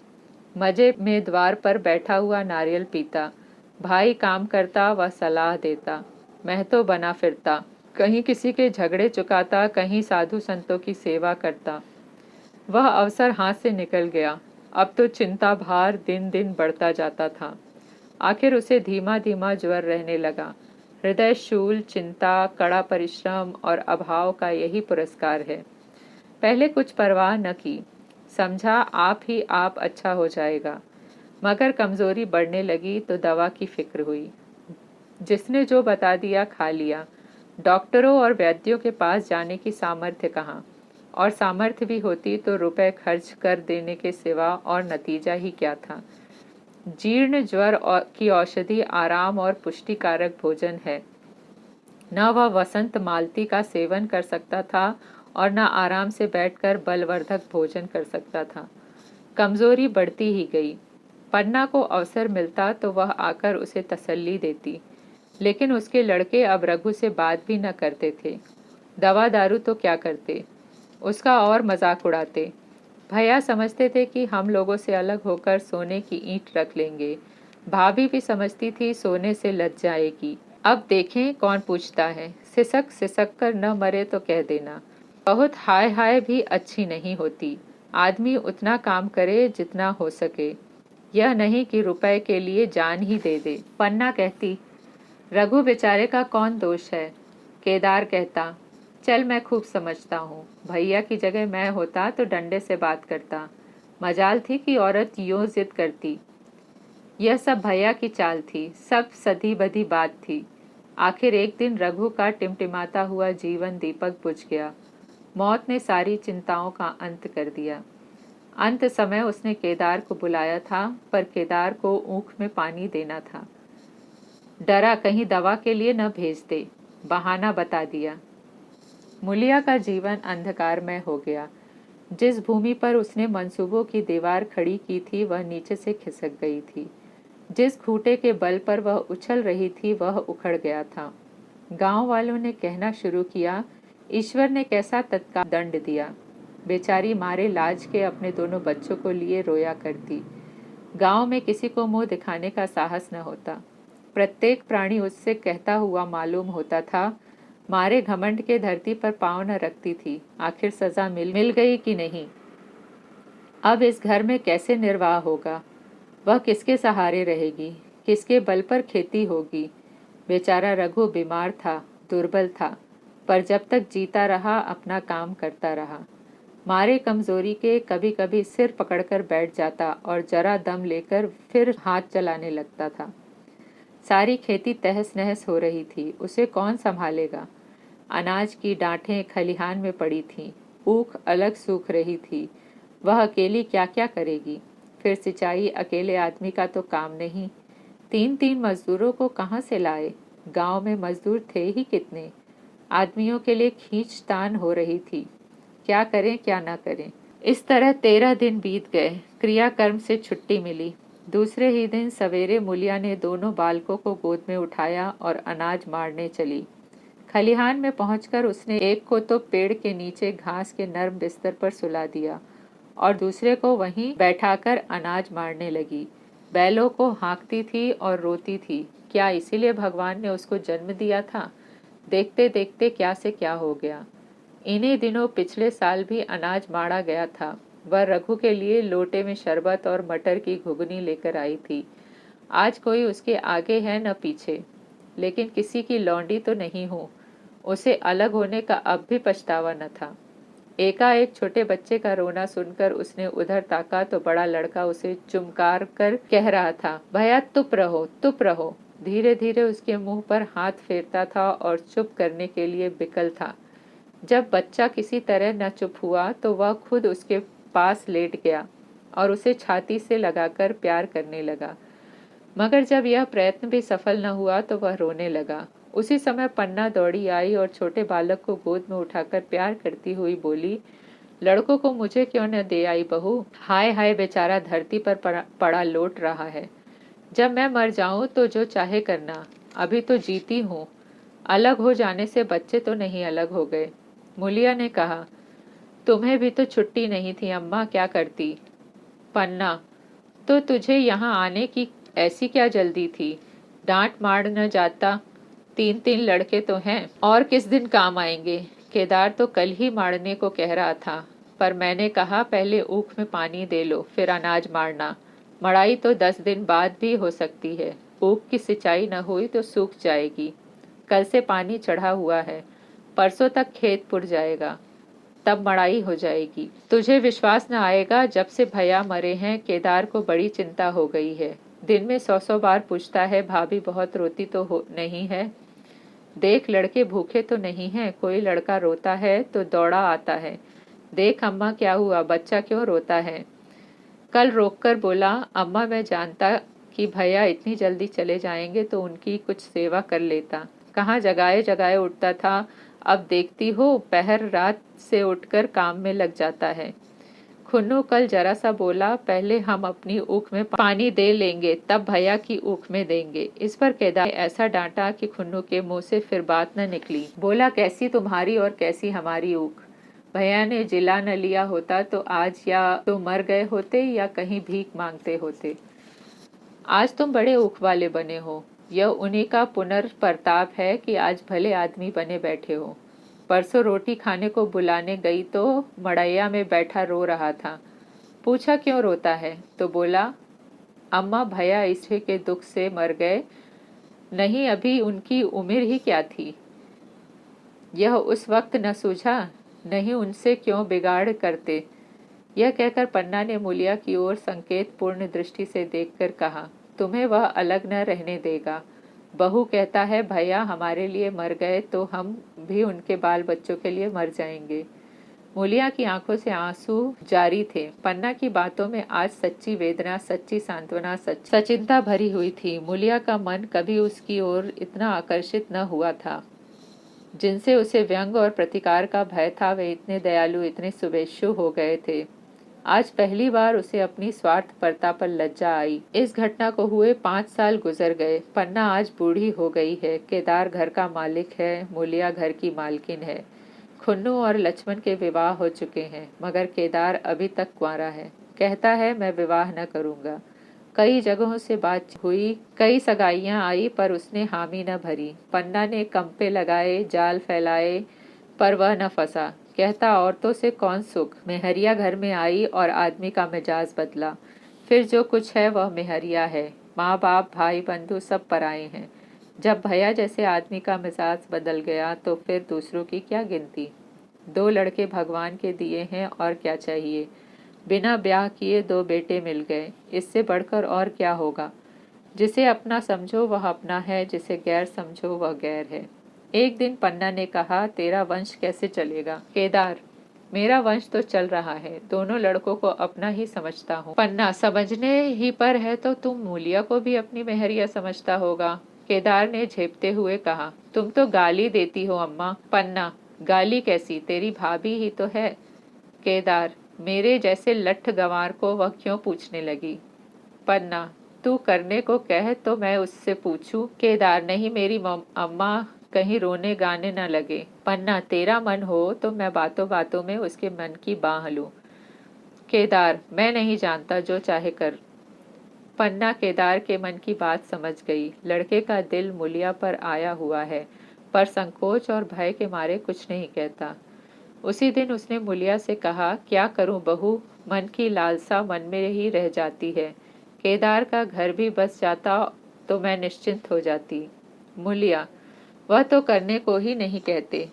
मजे में द्वार पर बैठा हुआ नारियल पीता। भाई काम करता, वह सलाह देता। महतो बना फिरता, कहीं किसी के झगड़े चुकाता, कहीं साधु संतों की सेवा करता। वह अवसर हाथ से निकल गया। अब तो चिंता भार दिन दिन बढ़ता जाता था। आखिर उसे धीमा धीमा ज्वर रहने लगा। हृदय शूल, चिंता, कड़ा परिश्रम और अभाव का यही पुरस्कार है। पहले कुछ परवाह न की, समझा आप ही आप अच्छा हो जाएगा। मगर कमजोरी बढ़ने लगी तो दवा की फिक्र हुई। जिसने जो बता दिया खा लिया। डॉक्टरों और वैद्यों के पास जाने की सामर्थ्य कहाँ, और सामर्थ्य भी होती तो रुपए खर्च कर देने के सिवा और नतीजा ही क्या था। जीर्ण ज्वर की औषधि आराम और पुष्टिकारक भोजन है। न वह वसंत मालती का सेवन कर सकता था और न आराम से बैठकर बलवर्धक भोजन कर सकता था। कमजोरी बढ़ती ही गई। पन्ना को अवसर मिलता तो वह आकर उसे तसल्ली देती, लेकिन उसके लड़के अब रघु से बात भी न करते थे। दवा दारू तो क्या करते, उसका और मजाक उड़ाते। भैया समझते थे कि हम लोगों से अलग होकर सोने की ईंट रख लेंगे। भाभी भी समझती थी सोने से लज जाएगी। अब देखें कौन पूछता है, सिसक सिसक कर न मरे तो कह देना। बहुत हाय हाय भी अच्छी नहीं होती। आदमी उतना काम करे जितना हो सके, यह नहीं कि रुपए के लिए जान ही दे दे। पन्ना कहती, रघु बेचारे का कौन दोष है। केदार कहता, चल मैं खूब समझता हूँ, भैया की जगह मैं होता तो डंडे से बात करता। मजाल थी कि औरत यूं जिद करती। यह सब भैया की चाल थी, सब सधी बधी बात थी। आखिर एक दिन रघु का टिमटिमाता हुआ जीवन दीपक बुझ गया। मौत ने सारी चिंताओं का अंत कर दिया। अंत समय उसने केदार को बुलाया था, पर केदार को ऊख में पानी देना था। डरा कहीं दवा के लिए न भेज दे, बहाना बता दिया। मुलिया का जीवन अंधकारमय हो गया। जिस भूमि पर उसने मंसूबों की दीवार खड़ी की थी वह नीचे से खिसक गई थी। जिस खूंटे के बल पर वह उछल रही थी वह उखड़ गया था। गांव वालों ने कहना शुरू किया, ईश्वर ने कैसा तत्काल दंड दिया। बेचारी मारे लाज के अपने दोनों बच्चों को लिए रोया करती। गांव में किसी को मुंह दिखाने का साहस न होता। प्रत्येक प्राणी उससे कहता हुआ मालूम होता था, मारे घमंड के धरती पर पांव न रखती थी। आखिर सजा मिल गई कि नहीं। अब इस घर में कैसे निर्वाह होगा। वह किसके सहारे रहेगी, किसके बल पर खेती होगी। बेचारा रघु बीमार था, दुर्बल था, पर जब तक जीता रहा अपना काम करता रहा। मारे कमजोरी के कभी कभी सिर पकड़कर बैठ जाता और जरा दम लेकर फिर हाथ चलाने लगता था। सारी खेती तहस नहस हो रही थी, उसे कौन संभालेगा। अनाज की डांठें खलिहान में पड़ी थीं, ऊख अलग सूख रही थी। वह अकेली क्या क्या करेगी। फिर सिंचाई अकेले आदमी का तो काम नहीं। तीन तीन मजदूरों को कहाँ से लाए। गांव में मजदूर थे ही कितने। आदमियों के लिए खींचतान हो रही थी, क्या करें क्या ना करें। इस तरह 13 दिन बीत गए। क्रियाकर्म से छुट्टी मिली। दूसरे ही दिन सवेरे मुलिया ने दोनों बालकों को गोद में उठाया और अनाज मारने चली। खलिहान में पहुंचकर उसने एक को तो पेड़ के नीचे घास के नर्म बिस्तर पर सुला दिया और दूसरे को वहीं बैठाकर अनाज मारने लगी। बैलों को हाँकती थी और रोती थी। क्या इसीलिए भगवान ने उसको जन्म दिया था। देखते देखते क्या से क्या हो गया। इन्हीं दिनों पिछले साल भी अनाज मारा गया था। वह रघु के लिए लोटे में शरबत और मटर की घुगनी लेकर आई थी। आज कोई उसके आगे है न पीछे, लेकिन किसी की लौंडी तो नहीं हूँ। उसे अलग होने का अब भी पछतावा न था। एकाएक छोटे बच्चे का रोना सुनकर उसने उधर ताका तो बड़ा लड़का उसे चुमकार कर कह रहा था, भैया चुप रहो चुप रहो। धीरे धीरे उसके मुंह पर हाथ फेरता था और चुप करने के लिए बिकल था। जब बच्चा किसी तरह न चुप हुआ तो वह खुद उसके पास लेट गया और उसे छाती से लगाकर प्यार करने लगा। मगर जब यह प्रयत्न भी सफल न हुआ तो वह रोने लगा। उसी समय पन्ना दौड़ी आई और छोटे बालक को गोद में उठाकर प्यार करती हुई बोली, लड़कों को मुझे क्यों न दे आई बहू। हाय हाय बेचारा धरती पर पड़ा लौट रहा है। जब मैं मर जाऊं तो जो चाहे करना, अभी तो जीती हूँ। अलग हो जाने से बच्चे तो नहीं अलग हो गए। मुलिया ने कहा, तुम्हें भी तो छुट्टी नहीं थी अम्मा, क्या करती। पन्ना, तो तुझे यहाँ आने की ऐसी क्या जल्दी थी। डांट मार न जाता। तीन तीन लड़के तो हैं और किस दिन काम आएंगे। केदार तो कल ही मारने को कह रहा था। पर मैंने कहा पहले ऊख में पानी दे लो फिर अनाज मारना। मड़ाई तो 10 दिन बाद भी हो सकती है। ऊख की सिंचाई न हुई तो सूख जाएगी। कल से पानी चढ़ा हुआ है, परसों तक खेत पुर जाएगा, तब मड़ाई हो जाएगी। तुझे विश्वास न आएगा, जब से भैया मरे हैं केदार को बड़ी चिंता हो गई है। दिन में 100 बार पूछता है भाभी बहुत रोती तो नहीं है, देख लड़के भूखे तो नहीं हैं। कोई लड़का रोता है तो दौड़ा आता है, देख अम्मा क्या हुआ, बच्चा क्यों रोता है। कल रोककर बोला, अम्मा मैं जानता कि भैया इतनी जल्दी चले जाएंगे तो उनकी कुछ सेवा कर लेता। कहाँ जगाए जगाए उठता था, अब देखती हो पहर रात से उठकर काम में लग जाता है। खुन्नू कल जरा सा बोला, पहले हम अपनी ऊख में पानी दे लेंगे तब भैया की ऊख में देंगे। इस पर केदार ने ऐसा डांटा कि खुन्नू के मुंह से फिर बात न निकली। बोला, कैसी तुम्हारी और कैसी हमारी ऊख। भैया ने जिला न लिया होता तो आज या तो मर गए होते या कहीं भीख मांगते होते। आज तुम बड़े ऊख वाले बने हो, यह उन्हीं का पुनर्प्रताप है कि आज भले आदमी बने बैठे हो। परसों रोटी खाने को बुलाने गई तो मड़ैया में बैठा रो रहा था। पूछा क्यों रोता है तो बोला, अम्मा भैया ईश्वर के दुख से मर गए, नहीं अभी उनकी उम्र ही क्या थी। यह उस वक्त न सूझा, नहीं उनसे क्यों बिगाड़ करते। यह कहकर पन्ना ने मूलिया की ओर संकेत पूर्ण दृष्टि से देखकर कहा, तुम्हें वह अलग न रहने देगा। बहू कहता है भैया हमारे लिए मर गए तो हम भी उनके बाल बच्चों के लिए मर जाएंगे। मूलिया की आंखों से आंसू जारी थे। पन्ना की बातों में आज सच्ची वेदना, सच्ची सांत्वना, सचिंता भरी हुई थी। मूलिया का मन कभी उसकी ओर इतना आकर्षित न हुआ था। जिनसे उसे व्यंग और प्रतिकार का भय था वे इतने दयालु, इतने शुभेच्छु हो गए थे। आज पहली बार उसे अपनी स्वार्थपरता पर लज्जा आई। इस घटना को हुए 5 साल गुजर गए। पन्ना आज बूढ़ी हो गई है। केदार घर का मालिक है, मूलिया घर की मालकिन है। खुन्नू और लक्ष्मण के विवाह हो चुके हैं, मगर केदार अभी तक कुंवारा है। कहता है मैं विवाह न करूंगा। कई जगहों से बात हुई, कई सगाइयां आई पर उसने हामी न भरी। पन्ना ने कंपे लगाए, जाल फैलाए, पर वह न फंसा। कहता औरतों से कौन सुख। मेहरिया घर में आई और आदमी का मिजाज बदला। फिर जो कुछ है वह मेहरिया है। माँ बाप भाई बंधु सब पराए हैं। जब भैया जैसे आदमी का मिजाज बदल गया तो फिर दूसरों की क्या गिनती। 2 लड़के भगवान के दिए हैं और क्या चाहिए। बिना ब्याह किए 2 बेटे मिल गए, इससे बढ़कर और क्या होगा। जिसे अपना समझो वह अपना है, जिसे गैर समझो वह गैर है। एक दिन पन्ना ने कहा, तेरा वंश कैसे चलेगा। केदार, मेरा वंश तो चल रहा है, दोनों लड़कों को अपना ही समझता हूँ। पन्ना, समझने ही पर है तो तुम मूलिया को भी अपनी मेहरिया समझता होगा। केदार ने झेपते हुए कहा, तुम तो गाली देती हो अम्मा। पन्ना, गाली कैसी, तेरी भाभी ही तो है। केदार, मेरे जैसे लठ गंवार को वह क्यों पूछने लगी। पन्ना, तू करने को कह तो मैं उससे पूछूं। केदार, नहीं मेरी अम्मा कहीं रोने गाने न लगे। पन्ना, तेरा मन हो तो मैं बातों बातों में उसके मन की बांह लूं। केदार, मैं नहीं जानता, जो चाहे कर। पन्ना केदार के मन की बात समझ गई। लड़के का दिल मूलिया पर आया हुआ है, पर संकोच और भय के मारे कुछ नहीं कहता। उसी दिन उसने मूलिया से कहा, क्या करूं बहू, मन की लालसा मन में ही रह जाती है। केदार का घर भी बस जाता तो मैं निश्चिंत हो जाती। मूलिया, वह तो करने को ही नहीं कहते।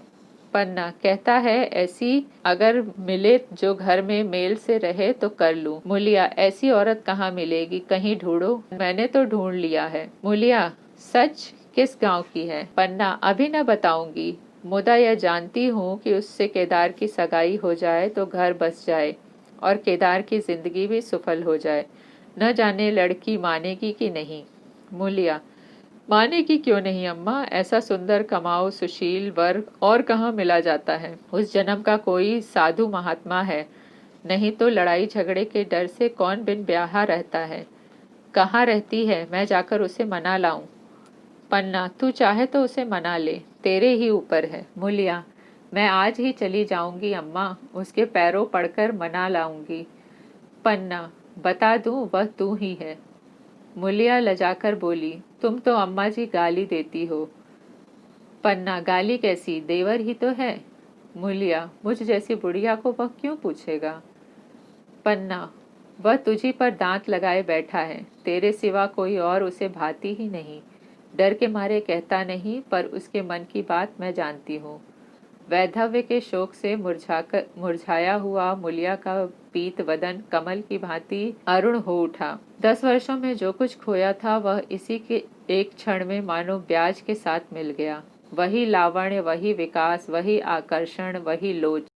पन्ना, कहता है ऐसी अगर मिले जो घर में मेल से रहे तो कर लूं। मूलिया, ऐसी औरत कहाँ मिलेगी, कहीं ढूंढो। मैंने तो ढूंढ लिया है। मूलिया, सच, किस गांव की है। पन्ना, अभी न बताऊंगी, मुदा यह जानती हूँ कि उससे केदार की सगाई हो जाए तो घर बस जाए और केदार की जिंदगी भी सफल हो जाए। न जाने लड़की मानेगी कि नहीं। मूलिया, माने की क्यों नहीं अम्मा, ऐसा सुंदर कमाओ सुशील वर और कहाँ मिला जाता है। उस जन्म का कोई साधु महात्मा है, नहीं तो लड़ाई झगड़े के डर से कौन बिन ब्याहा रहता है। कहाँ रहती है, मैं जाकर उसे मना लाऊं। पन्ना, तू चाहे तो उसे मना ले, तेरे ही ऊपर है। मूलिया, मैं आज ही चली जाऊंगी अम्मा, उसके पैरों पड़कर मना लाऊंगी। पन्ना, बता दूं वह तू ही है। मूलिया लजाकर बोली, तुम तो अम्मा जी गाली देती हो। पन्ना, गाली कैसी, देवर ही तो है। मूलिया, मुझ जैसी बुढ़िया को वह क्यों पूछेगा? पन्ना, वह तुझी पर दांत लगाए बैठा है, तेरे सिवा कोई और उसे भाती ही नहीं। डर के मारे कहता नहीं, पर उसके मन की बात मैं जानती हूँ। वैधव्य के शोक से मुरझाया हुआ मूलिया का पीत वदन कमल की भांति अरुण हो उठा। 10 वर्षों में जो कुछ खोया था वह इसी के एक क्षण में मानो ब्याज के साथ मिल गया। वही लावण्य, वही विकास, वही आकर्षण, वही लोच।